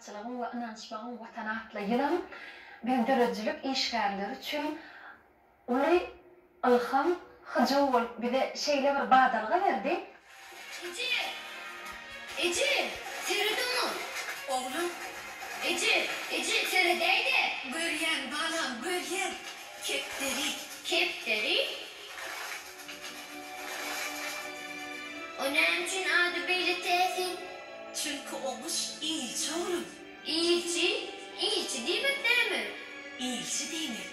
parahatçylygym we inançmagym watana atlaýylam. Ben dörejçilik işgärleri üçin uly ilham hyjy bolup bize şeýle bir badalga berdi. Ece, teredimi? Oğlum, Ece teredeydi. Göryen balam, göryen. Kepteri. O nämçin adı beýle täsin? Çünkü omuş ilçi oğlum. İlçi diýmekdämi? İlçi diýmek.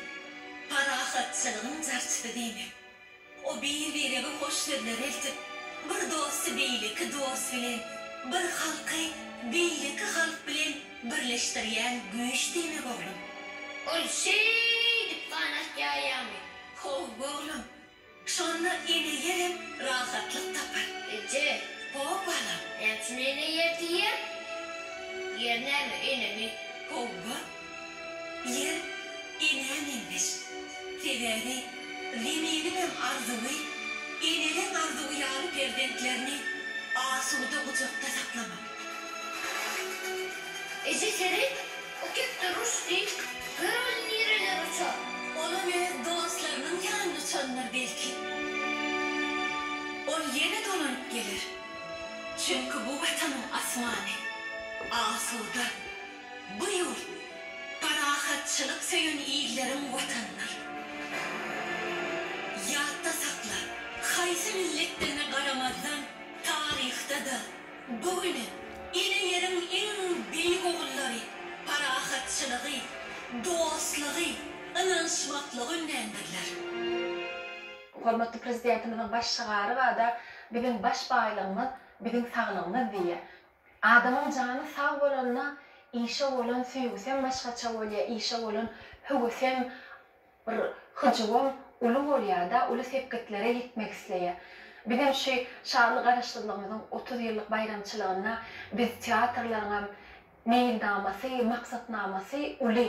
Parahatçylygyn jarçydy diýmek. O bir-birine hoş sözler eltip, bir dostu beýleki dost bilen, bir halky beýleki halk bilen birleşdirýän güýç diýmek oğlum. Ol dip ganaşýarmy? Hov oğlum, şonda ene yerim rahatlyk tapar. Ece, Hov balam, näçin ene yer diýer? Yer näme, enemi? hov yer enem emmiş. Sebäbi Remiginem arzuwy, eneliň arzuwy ýaly perdentlerini asuda uçakda saklamak. Ece seri, o kepde Rusdi, görün nereler uçar? Olam öz dostlarynyň ýanyna uçanlar belki. Ol ýene dolanyp gelir. Çünkü bu watanyň asmany, asuda, bu ýol, parahatçylyk söýen ýylleriň watanlar. Ýatda sakla, haýsy milletlerine garamazdan, tarihda da, bugüne, ene ýeriň iň beýik ogullary, parahatçylygy, dostlugy, inançmaklygy önlendirler. Hormatly prezidentimizin baş şagary da bizim baş baýlygymyz, bizim saglygymyz diýe. Adamyň jany sag bolanyna işe bolan süýgüsen başgaça bolýar, işe bolan hügüsen bir hyjywam uly bolýar-da, uly sepketlere gitmek isleýär. Bizim şu şanly garaşdyrlygymyzyň 30 ýyllyk bayramçylygyna biz teatrlaryňa meýilnamasy, maksatnamasy uly